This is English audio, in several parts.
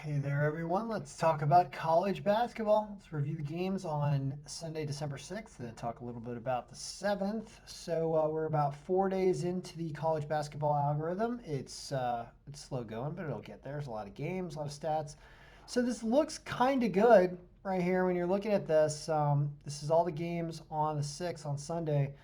Hey there, everyone. Let's talk about college basketball. Let's review the games on Sunday, December 6th, and then talk a little bit about the 7th. We're about 4 days into the college basketball algorithm. It's slow going, but it'll get there. There's a lot of games, a lot of stats. So this looks kind of good right here when you're looking at this. This is all the games on the 6th on Sunday.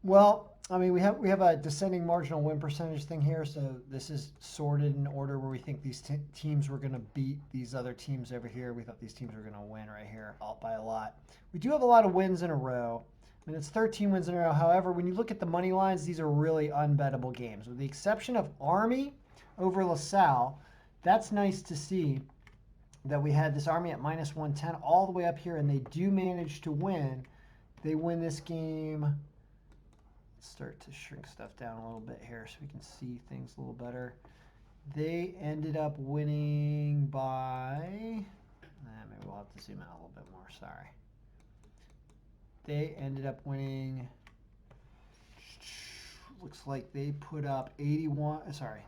Well, I mean, we have a descending marginal win percentage thing here, so this is sorted in order where we think these teams were going to beat these other teams over here. We thought these teams were going to win right here, all by a lot. We do have a lot of wins in a row. I mean, it's 13 wins in a row. However, when you look at the money lines, these are really unbettable games, with the exception of Army over LaSalle. That's nice to see that we had this Army at minus 110 all the way up here, and they do manage to win. They win this game. Start to shrink stuff down a little bit here so we can see things a little better. They ended up winning by, maybe we'll have to zoom out a little bit more, sorry. They ended up winning, looks like they put up 81, sorry,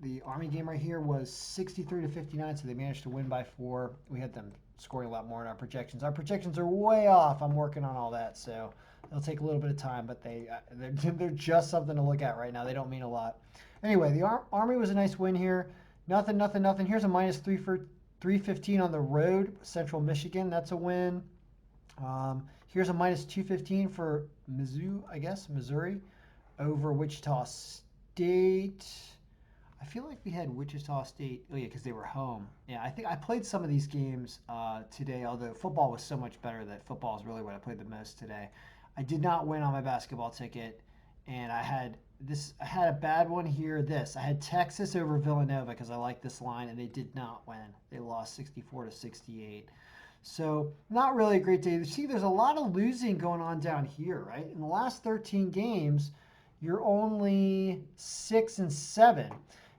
the Army game right here was 63 to 59, so they managed to win by 4. We had them scoring a lot more in our projections. Our projections are way off. I'm working on all that, so it'll take a little bit of time, but they're just something to look at right now. They don't mean a lot. Anyway, the Army was a nice win here. Nothing, nothing, nothing. Here's a minus 315 on the road, Central Michigan. That's a win. Here's a minus 215 for Missouri over Wichita State. I feel like we had Wichita State. Oh yeah, because they were home. Yeah, I think I played some of these games today. Although football was so much better that football is really what I played the most today. I did not win on my basketball ticket, and I had this. I had a bad one here. I had Texas over Villanova because I like this line, and they did not win. They lost 64 to 68. So not really a great day. See, there's a lot of losing going on down here, right? In the last 13 games, you're only 6-7.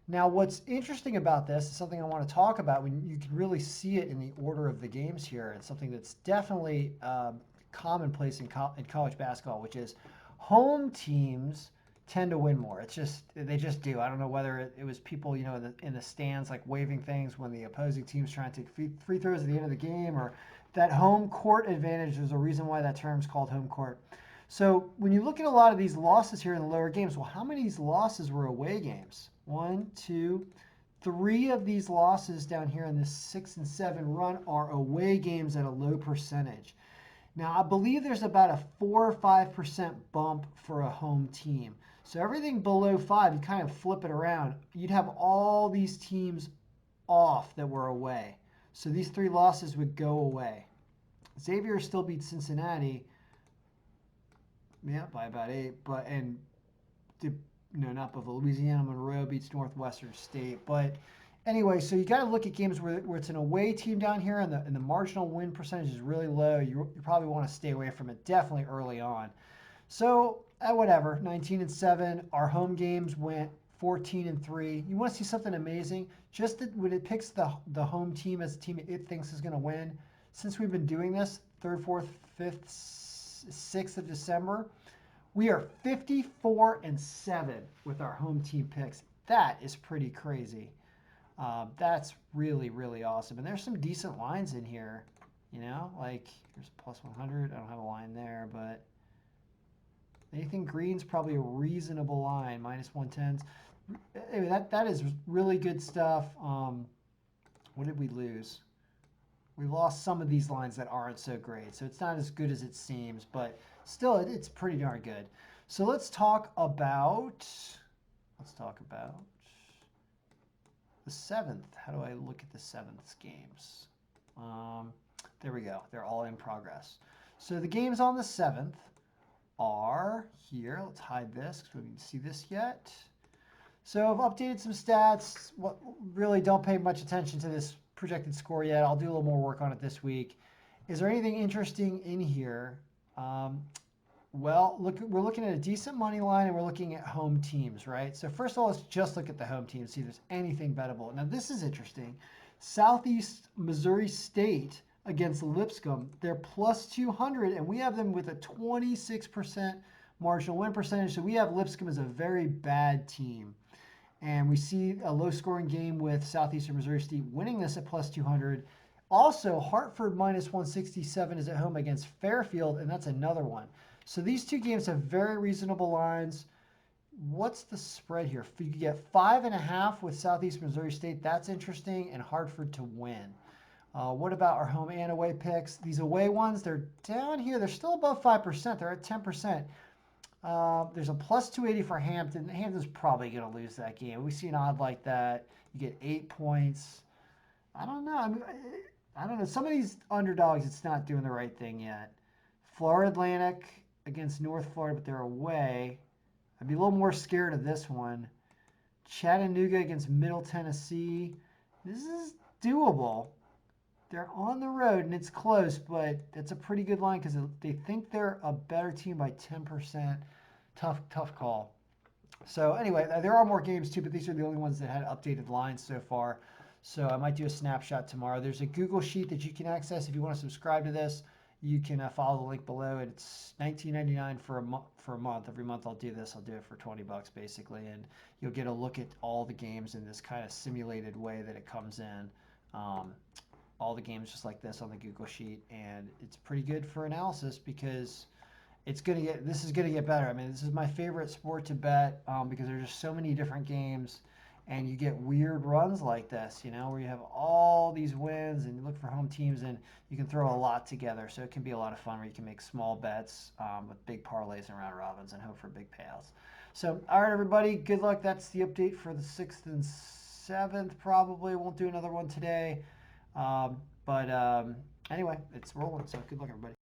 Now, what's interesting about this is something I want to talk about. When you can really see it in the order of the games here, and something that's definitely commonplace in college basketball, which is home teams tend to win more. They just do. I don't know whether it was people in the stands like waving things when the opposing team's trying to take free throws at the end of the game, or that home court advantage. There's a reason why that term's called home court. So when you look at a lot of these losses here in the lower games, well, how many of these losses were away games? 1, 2, 3 of these losses down here in this 6-7 run are away games at a low percentage. Now, I believe there's about a 4 or 5% bump for a home team. So everything below 5, you kind of flip it around. You'd have all these teams off that were away. So these 3 losses would go away. Xavier still beats Cincinnati. Yeah, by about 8. Not Buffalo. Louisiana Monroe beats Northwestern State. But anyway, so you got to look at games where it's an away team down here, and the marginal win percentage is really low. You probably want to stay away from it, definitely early on. So whatever, 19-7. Our home games went 14-3. You want to see something amazing? Just that when it picks the home team as a team it thinks is going to win. Since we've been doing this, 3rd, 4th, 5th, 6th of December, we are 54-7 with our home team picks. That is pretty crazy. That's really, really awesome. And there's some decent lines in here. Like here's plus 100. I don't have a line there, but anything green's probably a reasonable line. Minus 110s. Anyway, that is really good stuff. What did we lose? We lost some of these lines that aren't so great. So it's not as good as it seems, but still it's pretty darn good. So let's talk about the 7th. How do I look at the 7th games? There we go. They're all in progress. So the games on the 7th are here. Let's hide this because we didn't see this yet. So I've updated some stats. Really don't pay much attention to this projected score yet. I'll do a little more work on it this week. Is there anything interesting in here? Well, we're looking at a decent money line, and we're looking at home teams, right? So first of all, let's just look at the home team, see if there's anything bettable. Now, this is interesting. Southeast Missouri State against Lipscomb, they're plus 200, and we have them with a 26% marginal win percentage. So we have Lipscomb as a very bad team. And we see a low-scoring game with Southeastern Missouri State winning this at plus 200. Also, Hartford minus 167 is at home against Fairfield, and that's another one. So these two games have very reasonable lines. What's the spread here? You get 5.5 with Southeast Missouri State. That's interesting, and Hartford to win. What about our home and away picks? These away ones, they're down here. They're still above 5%. They're at 10%. There's a plus 280 for Hampton. Hampton's probably going to lose that game. We see an odd like that. You get 8 points. I don't know. I don't know. Some of these underdogs, it's not doing the right thing yet. Florida Atlantic against North Florida, but they're away. I'd be a little more scared of this one. Chattanooga against Middle Tennessee. This is doable. They're on the road, and it's close, but it's a pretty good line because they think they're a better team by 10%. Tough call. So anyway, there are more games too, but these are the only ones that had updated lines so far. So I might do a snapshot tomorrow. There's a Google Sheet that you can access if you want to subscribe to this. You can follow the link below. It's $19.99 for a month. Every month I'll do this. I'll do it for $20 basically, and you'll get a look at all the games in this kind of simulated way that it comes in. All the games just like this on the Google Sheet, and it's pretty good for analysis because this is gonna get better. I mean, this is my favorite sport to bet because there's just so many different games, and you get weird runs like this, where you have all these wins and you look for home teams, and you can throw a lot together. So it can be a lot of fun where you can make small bets with big parlays and round robins and hope for big payouts. So, all right, everybody, good luck. That's the update for the 6th and 7th. Probably won't do another one today. But anyway, it's rolling. So good luck, everybody.